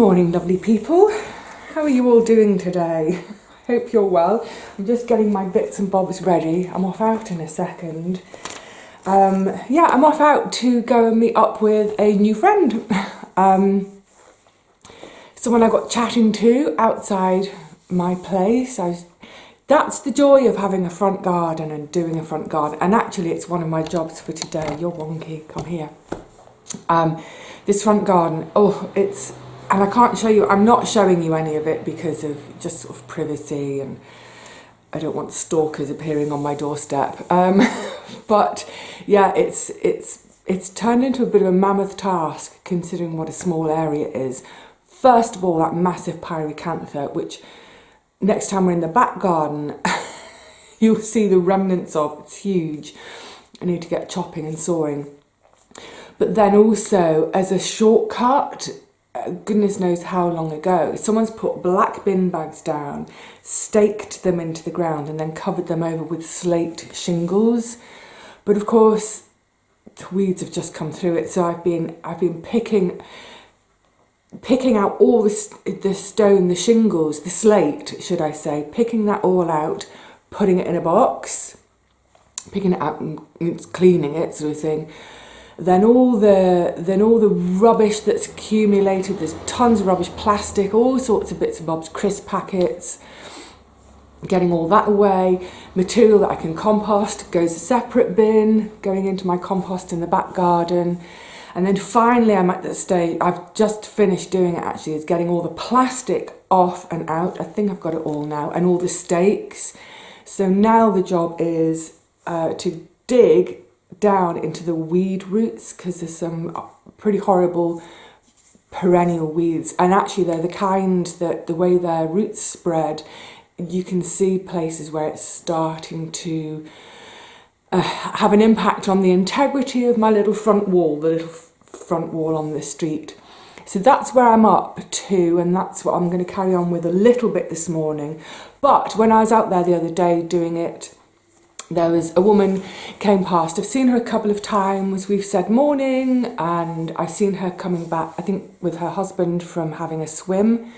morning, lovely people. How are you all doing today? Hope you're well. I'm just getting my bits and bobs ready. I'm off out in a second. Yeah, I'm off out to go and meet up with a new friend. Someone I got chatting to outside my place. That's the joy of having a front garden and doing a front garden. And actually, it's one of my jobs for today. You're wonky, come here. This front garden, and I can't show you, I'm not showing you any of it because of just sort of privacy, and I don't want stalkers appearing on my doorstep. But yeah, it's turned into a bit of a mammoth task considering what a small area it is. First of all, that massive pyracantha, which next time we're in the back garden, you'll see the remnants of. It's huge. I need to get chopping and sawing. But then also, as a shortcut, goodness knows how long ago, someone's put black bin bags down, staked them into the ground, and then covered them over with slate shingles. But of course, the weeds have just come through it, so I've been picking out all the stone, the shingles, the slate, should I say, picking that all out, putting it in a box, picking it out and cleaning it, sort of thing. Then all the rubbish that's accumulated, there's tons of rubbish, plastic, all sorts of bits and bobs, crisp packets, getting all that away. Material that I can compost goes a separate bin, going into my compost in the back garden. And then finally I'm at the stage, I've just finished doing it actually, is getting all the plastic off and out. I think I've got it all now, and all the stakes. So now the job is to dig down into the weed roots, because there's some pretty horrible perennial weeds, and actually they're the kind that the way their roots spread, you can see places where it's starting to have an impact on the integrity of my little front wall, the little front wall on the street. So that's where I'm up to, and that's what I'm going to carry on with a little bit this morning. But when I was out there the other day doing it, there was a woman came past. I've seen her a couple of times. We've said morning, and I've seen her coming back, I think with her husband from having a swim.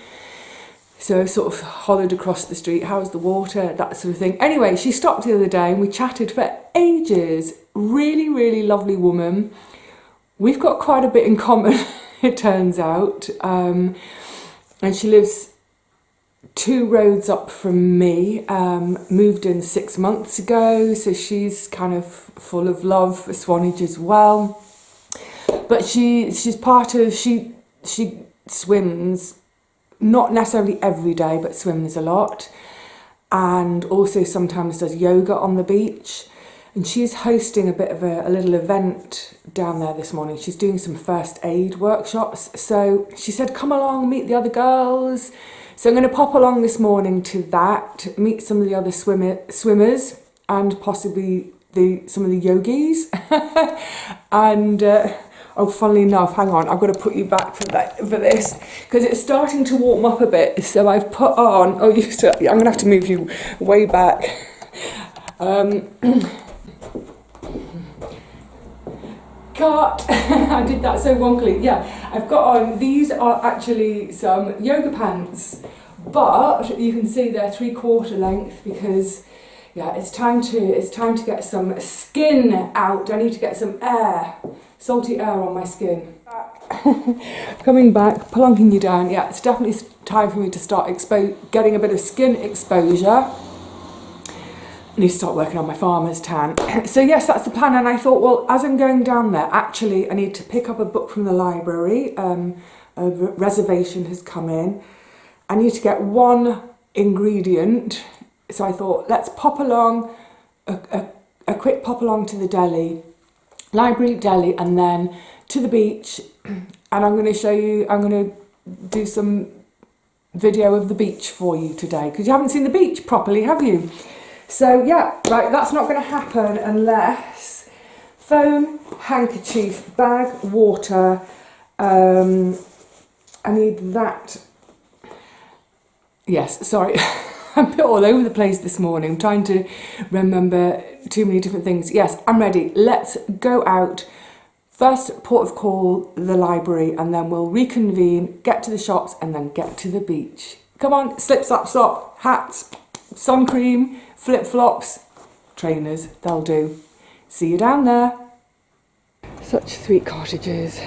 So I sort of hollered across the street, how's the water, that sort of thing. Anyway, she stopped the other day and we chatted for ages. Really, really lovely woman. We've got quite a bit in common, it turns out. And she lives 2 roads up from me, moved in 6 months ago, so she's kind of full of love for Swanage as well. But she's part of, she swims, not necessarily every day, but swims a lot, and also sometimes does yoga on the beach. And she's hosting a bit of a little event down there this morning. She's doing some first aid workshops, so she said come along, meet the other girls. So I'm going to pop along this morning to that, meet some of the other swimmers, and possibly some of the yogis. And oh, funnily enough, hang on, I've got to put you back for this, because it's starting to warm up a bit. So I've put on, I'm going to have to move you way back. Cut. I did that so wonkily. Yeah, I've got on, these are actually some yoga pants, but you can see they're 3/4 length, because yeah, it's time to get some skin out. I need to get some air, salty air on my skin. Coming back, plunking you down. Yeah, it's definitely time for me to start getting a bit of skin exposure. I need to start working on my farmer's tan. So yes, that's the plan. And I thought, well, as I'm going down there, actually, I need to pick up a book from the library. A reservation has come in. I need to get one ingredient. So I thought, let's pop along, a quick pop along to the deli, library, deli, and then to the beach. And I'm going to show you, I'm going to do some video of the beach for you today, because you haven't seen the beach properly, have you? So yeah, right, that's not going to happen unless phone, handkerchief, bag, water. I need that. Yes, sorry, I'm a bit all over the place this morning. I'm trying to remember too many different things. Yes, I'm ready. Let's go out First port of call, the library, and then we'll reconvene, get to the shops, and then get to the beach. Come on, slip, slap, slop, hats, sun cream, flip-flops, trainers, they'll do. See you down there. Such sweet cottages,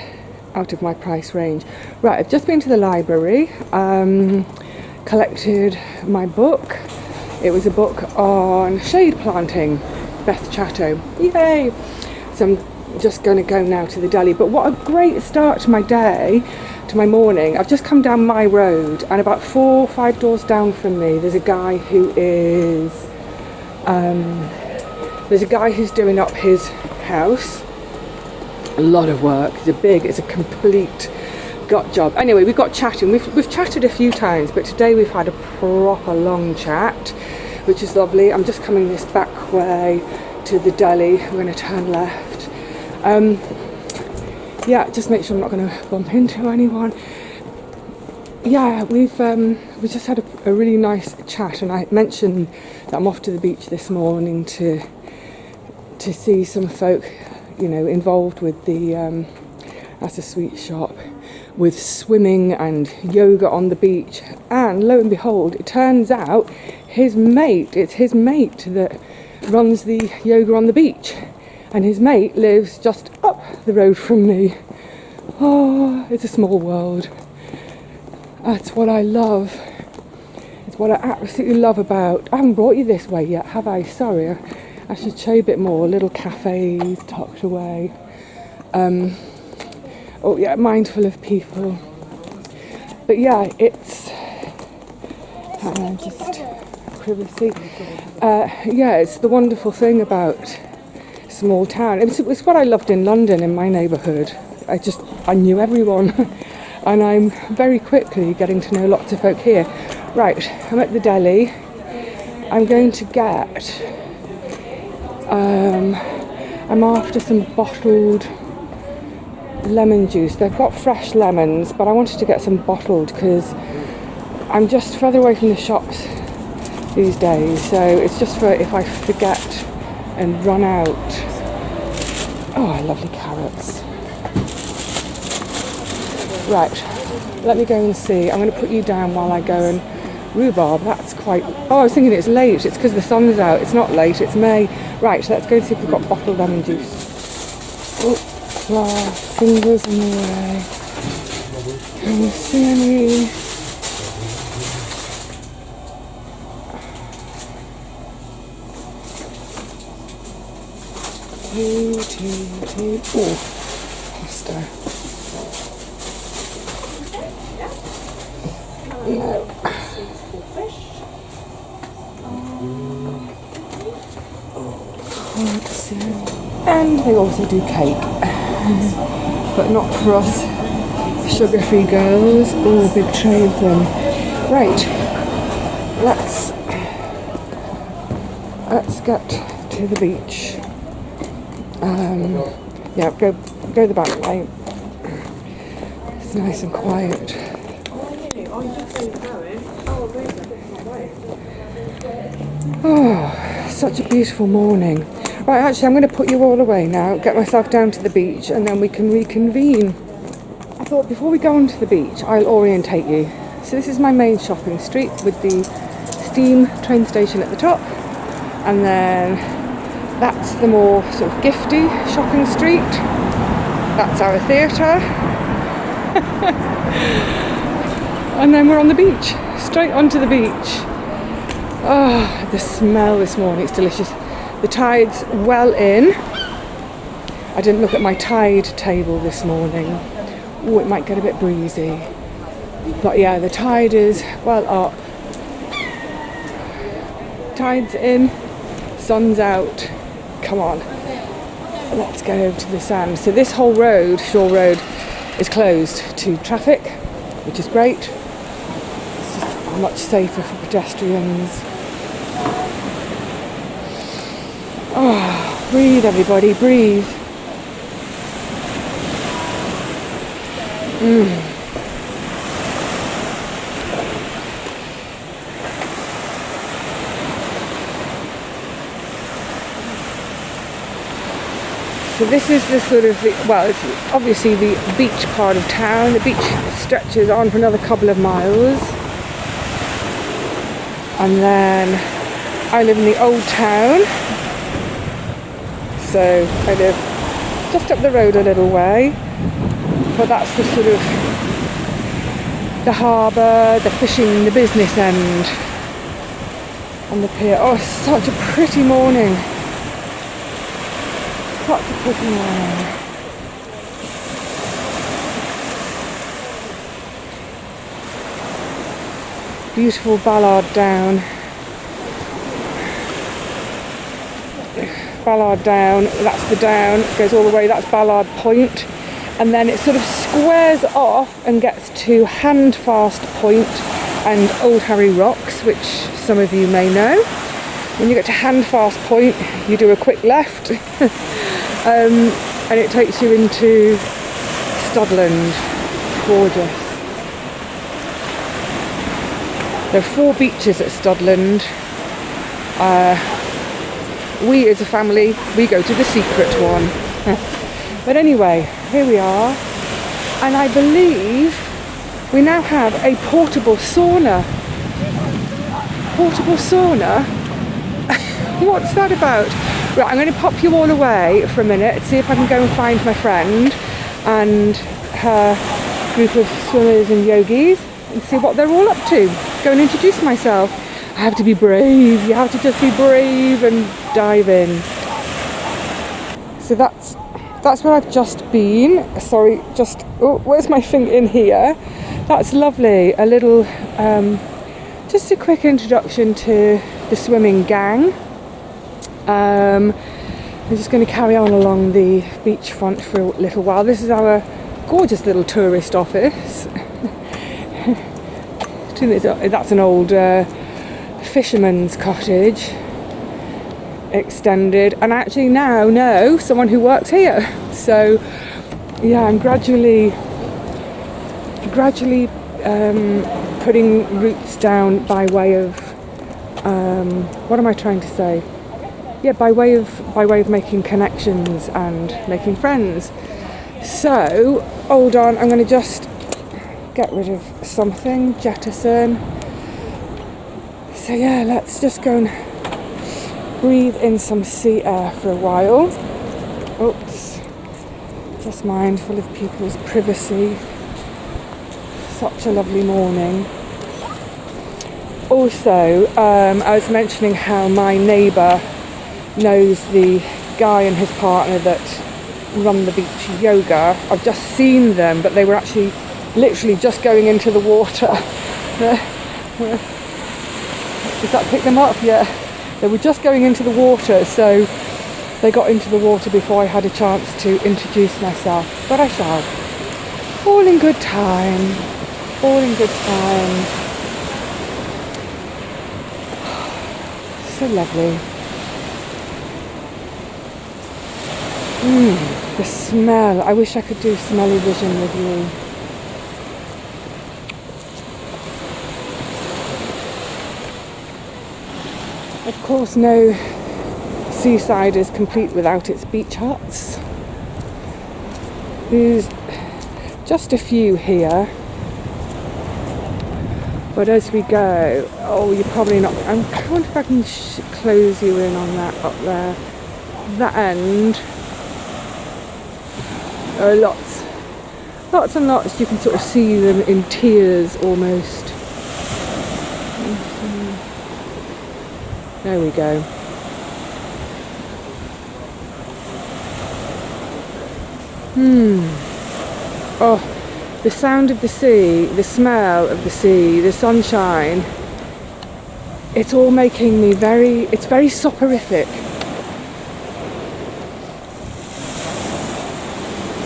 out of my price range. Right, I've just been to the library, collected my book. It was a book on shade planting, Beth Chatto. Yay! So I'm just going to go now to the deli. But what a great start to my day, to my morning. I've just come down my road, and about 4 or 5 doors down from me, there's a guy who is who's doing up his house. A lot of work. It's a complete gut job. Anyway, we got chatting. We've chatted a few times, but today we've had a proper long chat, which is lovely. I'm just coming this back way to the deli. We're going to turn left. Yeah, just make sure I'm not going to bump into anyone. Yeah, we just had a really nice chat, and I mentioned that I'm off to the beach this morning to see some folk, you know, involved with the that's a sweet shop, with swimming and yoga on the beach. And lo and behold, it turns out it's his mate that runs the yoga on the beach, and his mate lives just up the road from me. Oh, it's a small world. That's what I love. It's what I absolutely love about. I haven't brought you this way yet, have I? Sorry, I should show you a bit more. Little cafes tucked away. Oh yeah, mindful of people. But yeah, it's just privacy. Yeah, it's the wonderful thing about small town. It's what I loved in London, in my neighbourhood. I knew everyone, and I'm very quickly getting to know lots of folk here. Right, I'm at the deli. I'm going to get. I'm after some bottled lemon juice. They've got fresh lemons, but I wanted to get some bottled because I'm just further away from the shops these days, so it's just for if I forget and run out. Oh, lovely carrots. Right, let me go and see. I'm going to put you down while I go. And rhubarb, that's quite... Oh, I was thinking it's late. It's because the sun's out. It's not late, it's May. Right, let's go and see if we've got bottled lemon juice. Oh, fingers in the way. Can you see any? Tea. Oh, Postal. No. And they also do cake, but not for us sugar-free girls. Oh, big tray of them. Right, let's get to the beach. Yeah, go the back way. It's nice and quiet. Oh, such a beautiful morning. Right, actually, I'm going to put you all away now, get myself down to the beach, and then we can reconvene. I thought before we go onto the beach, I'll orientate you. So this is my main shopping street with the steam train station at the top, and then that's the more sort of gifty shopping street. That's our theatre. And then we're on the beach, straight onto the beach. Oh, the smell this morning, it's delicious. The tide's well in. I didn't look at my tide table this morning. Oh, it might get a bit breezy. But yeah, the tide is well up. Tide's in, sun's out. Come on, let's get over to the sand. So this whole road, Shore Road, is closed to traffic, which is great. It's just much safer for pedestrians. Oh, breathe everybody, breathe. So this is the sort of, well, it's obviously the beach part of town. The beach stretches on for another couple of miles. And then I live in the old town. So I live just up the road a little way. But that's the sort of the harbour, the fishing, the business end. On the pier. Oh, such a pretty morning. Such a pretty morning. Beautiful Ballard Down. Ballard Down, that's the down, goes all the way, that's Ballard Point. And then it sort of squares off and gets to Handfast Point and Old Harry Rocks, which some of you may know. When you get to Handfast Point, you do a quick left and it takes you into Studland. Gorgeous. There are 4 beaches at Studland. We as a family, we go to the secret one. But anyway, here we are. And I believe we now have a portable sauna. Portable sauna? What's that about? Right, I'm going to pop you all away for a minute, see if I can go and find my friend and her group of swimmers and yogis and see what they're all up to. Go and introduce myself. I have to be brave. You have to just be brave and dive in. So that's where I've just been. Sorry, oh, where's my thing in here? That's lovely. A little, just a quick introduction to the swimming gang. I'm just going to carry on along the beachfront for a little while. This is our gorgeous little tourist office. That's an old fisherman's cottage, extended, and I actually now know someone who works here. So yeah, I'm gradually putting roots down by way of what am I trying to say? Yeah, by way of making connections and making friends. So hold on, I'm going to just get rid of something, jettison. So yeah, let's just go and breathe in some sea air for a while. Oops, just mindful of people's privacy. Such a lovely morning. Also, I was mentioning how my neighbour knows the guy and his partner that run the beach yoga. I've just seen them, but they were actually literally just going into the water. Does that pick them up? Yeah. They were just going into the water, so they got into the water before I had a chance to introduce myself. But I shall. All in good time. All in good time. So lovely. The smell. I wish I could do smelly vision with you. Of course, no seaside is complete without its beach huts. There's just a few here. But as we go, oh, you're probably not. I wonder if I can close you in on that up there. That end. There are lots and lots. You can sort of see them in tiers almost. There we go. Oh, the sound of the sea, the smell of the sea, the sunshine. It's all making me it's very soporific.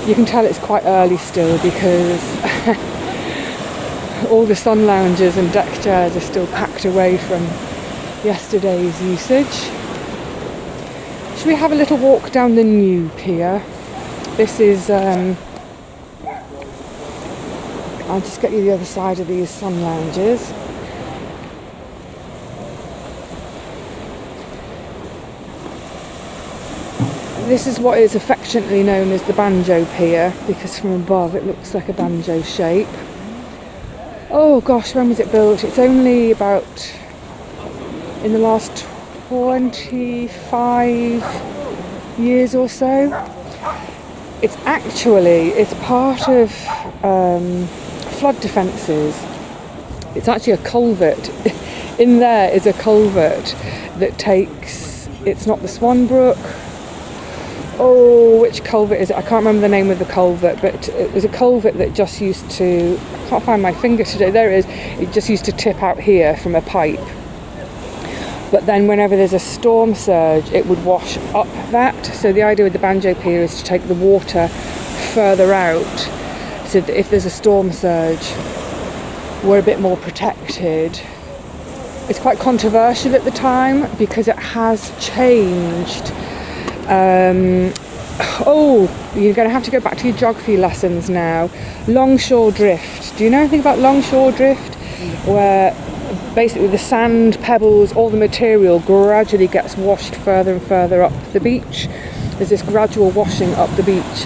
You can tell it's quite early still because all the sun lounges and deck chairs are still packed away from yesterday's usage. Should we have a little walk down the new pier? This is, I'll just get you the other side of these sun lounges. This is what is affectionately known as the banjo pier, because from above it looks like a banjo shape. Oh gosh, when was it built? It's only about in the last 25 years or so. It's part of flood defences. It's actually a culvert. In there is a culvert that takes, it's not the Swan Brook. Oh, which culvert is it? I can't remember the name of the culvert, but it was a culvert that just used to, I can't find my finger today, there it is. It just used to tip out here from a pipe. But then whenever there's a storm surge, it would wash up that. So the idea with the banjo pier is to take the water further out, so that if there's a storm surge, we're a bit more protected. It's quite controversial at the time because it has changed. You're going to have to go back to your geography lessons now. Longshore drift. Do you know anything about longshore drift? Where basically the sand, pebbles, all the material gradually gets washed further and further up the beach. There's this gradual washing up the beach.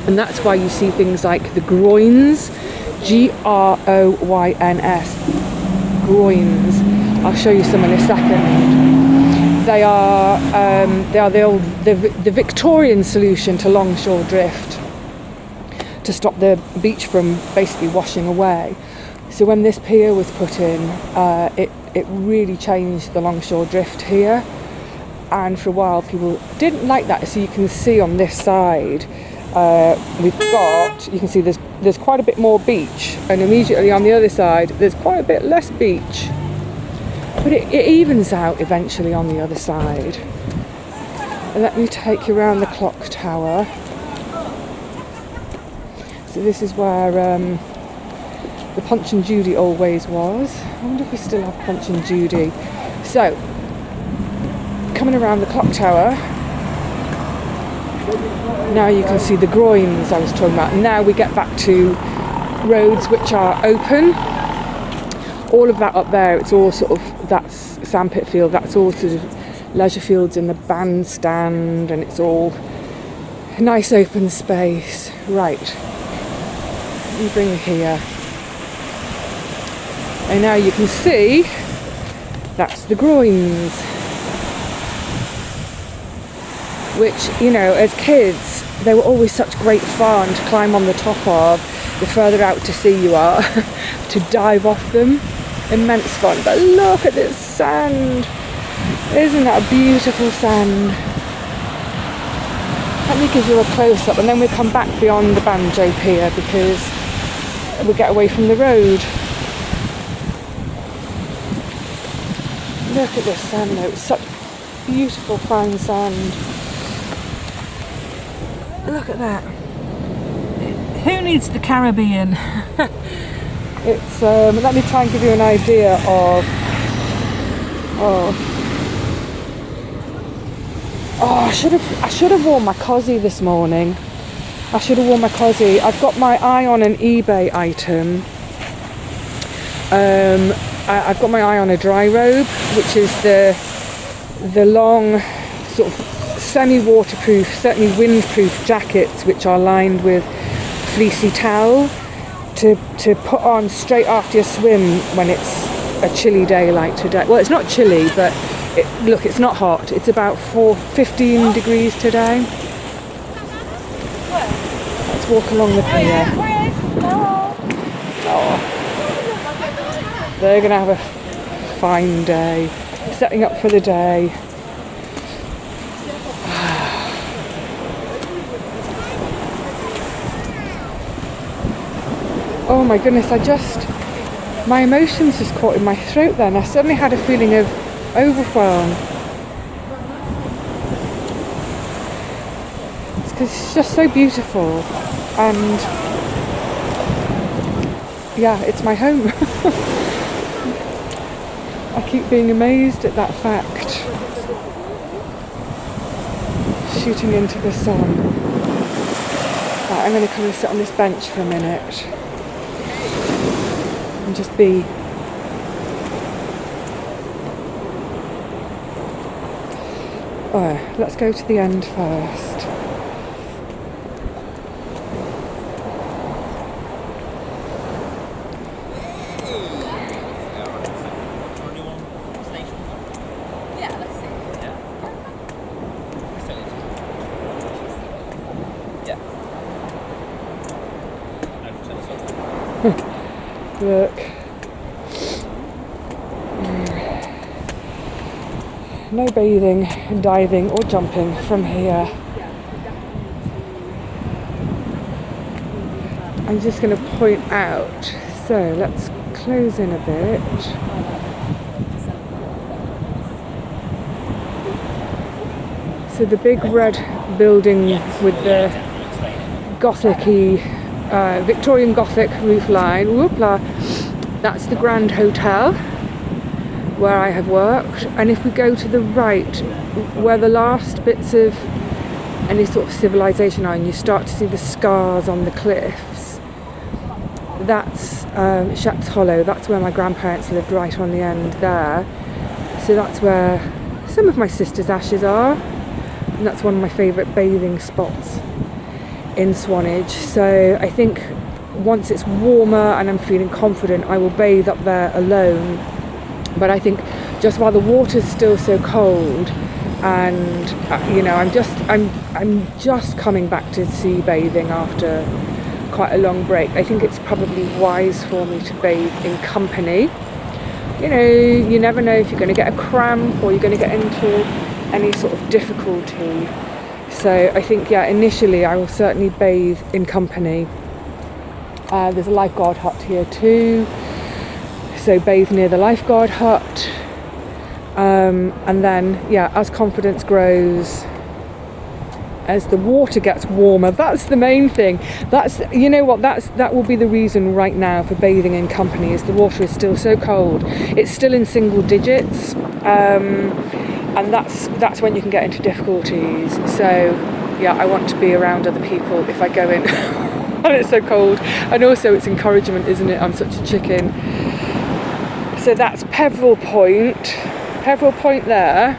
And that's why you see things like the groins, Groyns. Groins. I'll show you some in a second. They are the Victorian solution to longshore drift, to stop the beach from basically washing away. So when this pier was put in, it really changed the longshore drift here, and for a while people didn't like that. So you can see on this side, you can see there's quite a bit more beach, and immediately on the other side there's quite a bit less beach. But it evens out eventually on the other side. And let me take you around the clock tower. So this is where the Punch and Judy always was. I wonder if we still have Punch and Judy. So, coming around the clock tower, now you can see the groins I was talking about. Now we get back to roads which are open. All of that up there, it's all sort of, that's sandpit field, that's all sort of leisure fields in the bandstand, and it's all nice open space. Right, you bring it here. And now you can see, that's the groins. Which, you know, as kids, they were always such great fun to climb on the top of, the further out to sea you are, to dive off them. Immense fun. But look at this sand. Isn't that a beautiful sand? Let me give you a close-up, and then we'll come back beyond the banjo pier because we'll get away from the road. Look at this sand though. It's such beautiful fine sand. Look at that. Who needs the Caribbean? It's let me try and give you an idea of I should have worn my cosy this morning. I've got my eye on an eBay item. I've got my eye on a dry robe, which is the long sort of semi-waterproof, certainly windproof jackets which are lined with fleecy towel to put on straight after your swim when it's a chilly day like today. Well, it's not chilly, but look, it's not hot. It's about 15 degrees today. Let's walk along the pier. Oh, they're going to have a fine day. Setting up for the day. Oh my goodness, my emotions just caught in my throat then. I suddenly had a feeling of overwhelm. It's because it's just so beautiful, and yeah, it's my home. I keep being amazed at that fact. Shooting into the sun. Right, I'm going to come and sit on this bench for a minute. And just be. Oh, let's go to the end first. Look. No bathing, diving or jumping from here. I'm just going to point out, so let's close in a bit. So the big red building with the Gothic-y, Victorian Gothic roof line, whoopla, that's the Grand Hotel where I have worked. And if we go to the right, where the last bits of any sort of civilization are, and you start to see the scars on the cliffs, that's Shat's Hollow. That's where my grandparents lived, right on the end there. So that's where some of my sister's ashes are, and that's one of my favourite bathing spots in Swanage. So I think once it's warmer and I'm feeling confident, I will bathe up there alone. But I think just while the water's still so cold, and you know, I'm just coming back to sea bathing after quite a long break, I think it's probably wise for me to bathe in company. You know, you never know if you're going to get a cramp or you're going to get into any sort of difficulty. So I think, yeah, initially I will certainly bathe in company. There's a lifeguard hut here too, so bathe near the lifeguard hut. And then, yeah, as confidence grows, as the water gets warmer, that's the main thing. That's, you know what, that will be the reason right now for bathing in company, is the water is still so cold. It's still in single digits, and that's when you can get into difficulties. So yeah, I want to be around other people if I go in and it's so cold. And also it's encouragement, isn't it? I'm such a chicken. So that's Peveril Point there,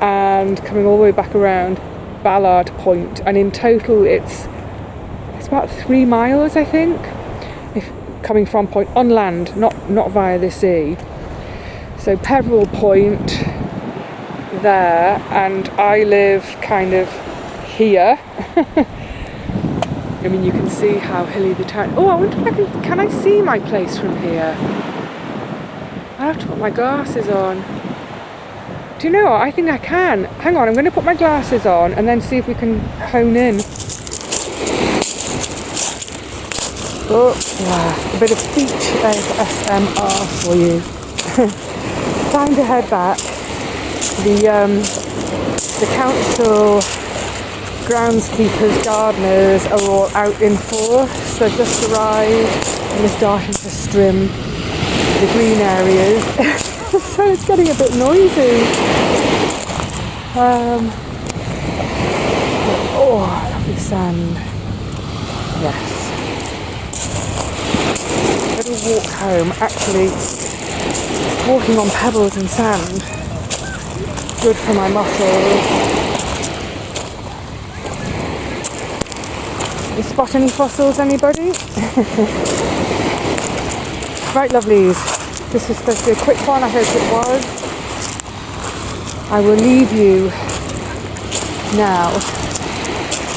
and coming all the way back around Ballard Point, and in total it's about 3 miles, I think, if coming from Point on land, not via the sea. So Peveril Point there, and I live kind of here. I mean, you can see how hilly the town. Oh, I wonder if can I see my place from here? I have to put my glasses on. Do you know what? I think I can. Hang on, I'm going to put my glasses on and then see if we can hone in. Oh, yeah, a bit of beach ASMR for you. Time to head back. The council groundskeepers, gardeners are all out in force. They've just arrived and they're starting to trim the green areas. So it's getting a bit noisy. Oh, lovely sand. Yes. Little walk home. Actually, walking on pebbles and sand, good for my muscles. You spot any fossils, anybody? Right, lovelies. This was supposed to be a quick one, I hope it was. I will leave you now.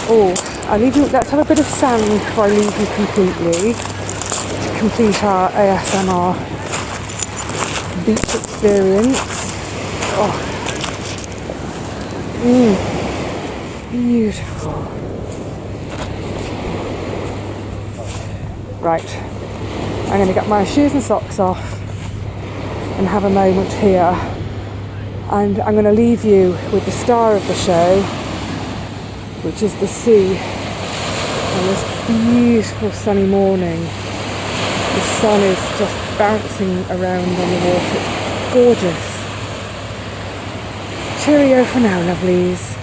Oh, I'll leave you, let's have a bit of sand before I leave you completely, to complete our ASMR beach experience. Oh, beautiful. Right, I'm going to get my shoes and socks off and have a moment here, and I'm going to leave you with the star of the show, which is the sea, on this beautiful sunny morning. The sun is just bouncing around on the water. It's gorgeous. Cheerio for now, lovelies.